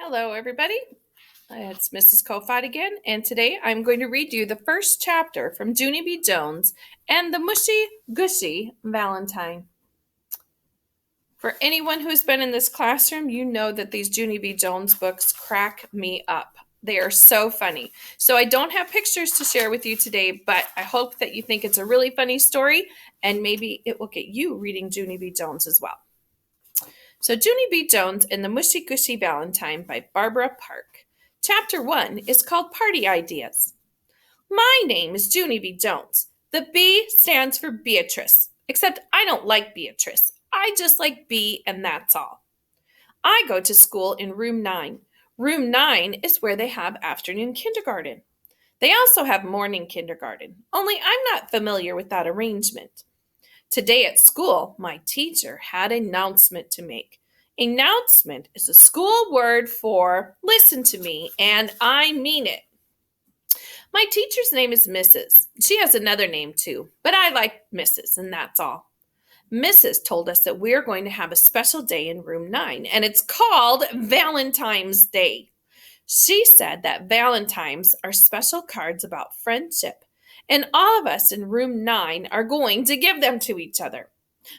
Hello, everybody. It's Mrs. Kofod again, and today I'm going to read you the first chapter from Junie B. Jones and the Mushy Gushy Valentine. For anyone who's been in this classroom, you know that these Junie B. Jones books crack me up. They are so funny. So I don't have pictures to share with you today, but I hope that you think it's a really funny story, and maybe it will get you reading Junie B. Jones as well. So Junie B. Jones and the Mushy Gushy Valentine by Barbara Park. Chapter 1 is called Party Ideas. My name is Junie B. Jones. The B stands for Beatrice, except I don't like Beatrice. I just like B, and that's all. I go to school in room 9. Room 9 is where they have afternoon kindergarten. They also have morning kindergarten, only I'm not familiar with that arrangement. Today at school, my teacher had an announcement to make. Announcement is a school word for listen to me, and I mean it. My teacher's name is Mrs. She has another name too, but I like Mrs., and that's all. Mrs. told us that we're going to have a special day in room 9, and it's called Valentine's Day. She said that Valentines are special cards about friendship, and all of us in room 9 are going to give them to each other.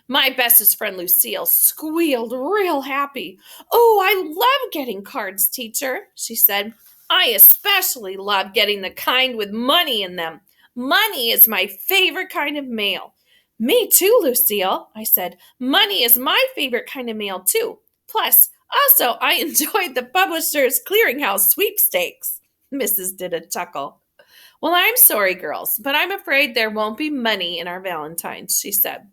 My bestest friend Lucille squealed real happy. Oh, I love getting cards, teacher, she said. I especially love getting the kind with money in them. Money is my favorite kind of mail. Me too, Lucille, I said. Money is my favorite kind of mail too. Plus, also, I enjoyed the Publishers Clearinghouse sweepstakes. Mrs. did a chuckle. Well, I'm sorry, girls, but I'm afraid there won't be money in our Valentines, she said.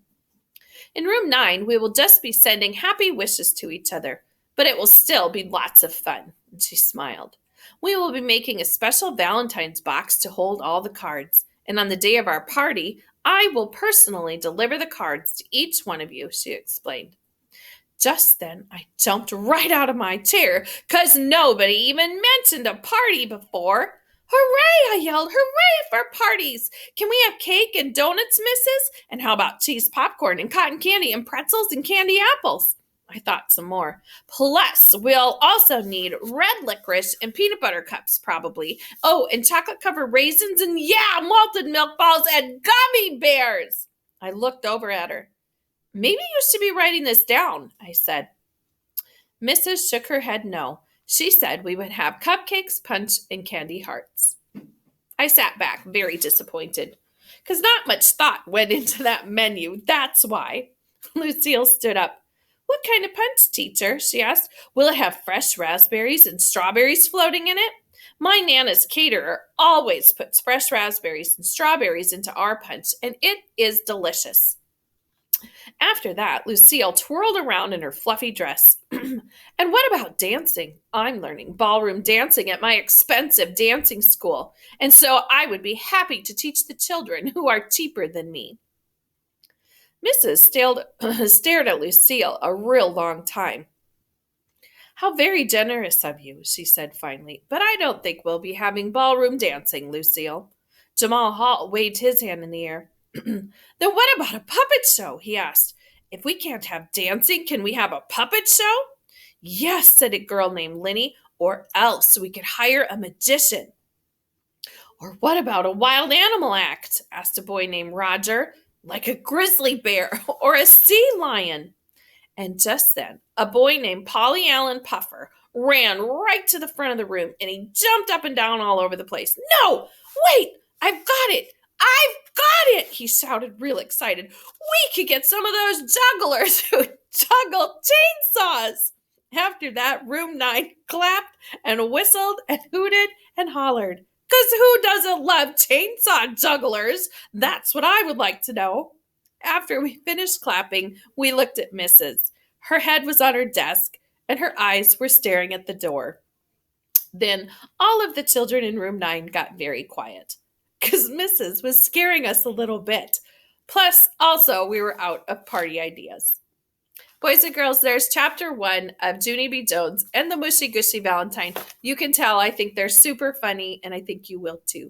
In room 9, we will just be sending happy wishes to each other, but it will still be lots of fun, and she smiled. We will be making a special Valentine's box to hold all the cards, and on the day of our party, I will personally deliver the cards to each one of you, she explained. Just then, I jumped right out of my chair, 'cause nobody even mentioned a party before. Hooray, I yelled. Hooray for parties. Can we have cake and donuts, Mrs.? And how about cheese popcorn and cotton candy and pretzels and candy apples? I thought some more. Plus, we'll also need red licorice and peanut butter cups, probably. Oh, and chocolate-covered raisins and, malted milk balls and gummy bears. I looked over at her. Maybe you should be writing this down, I said. Mrs. shook her head no. She said we would have cupcakes, punch, and candy hearts. I sat back, very disappointed, because not much thought went into that menu, that's why. Lucille stood up. What kind of punch, teacher? She asked. Will it have fresh raspberries and strawberries floating in it? My Nana's caterer always puts fresh raspberries and strawberries into our punch, and it is delicious. After that, Lucille twirled around in her fluffy dress. And what about dancing? I'm learning ballroom dancing at my expensive dancing school, and so I would be happy to teach the children who are cheaper than me. Mrs. stared at Lucille a real long time. How very generous of you, she said finally, but I don't think we'll be having ballroom dancing, Lucille. Jamal Hall waved his hand in the air. Then what about a puppet show? He asked. If we can't have dancing, can we have a puppet show? Yes, said a girl named Linny, or else we could hire a magician. Or what about a wild animal act? Asked a boy named Roger, like a grizzly bear or a sea lion. And just then, a boy named Polly Allen Puffer ran right to the front of the room, and he jumped up and down all over the place. No, wait, I've got it. I've got it, he shouted real excited. We could get some of those jugglers who juggle chainsaws. After that, room 9 clapped and whistled and hooted and hollered. 'Cause who doesn't love chainsaw jugglers? That's what I would like to know. After we finished clapping, we looked at Mrs. Her head was on her desk, and her eyes were staring at the door. Then all of the children in room 9 got very quiet, because Mrs. was scaring us a little bit. Plus, also, we were out of party ideas. Boys and girls, there's chapter 1 of Junie B. Jones and the Mushy Gushy Valentine. You can tell I think they're super funny, and I think you will too.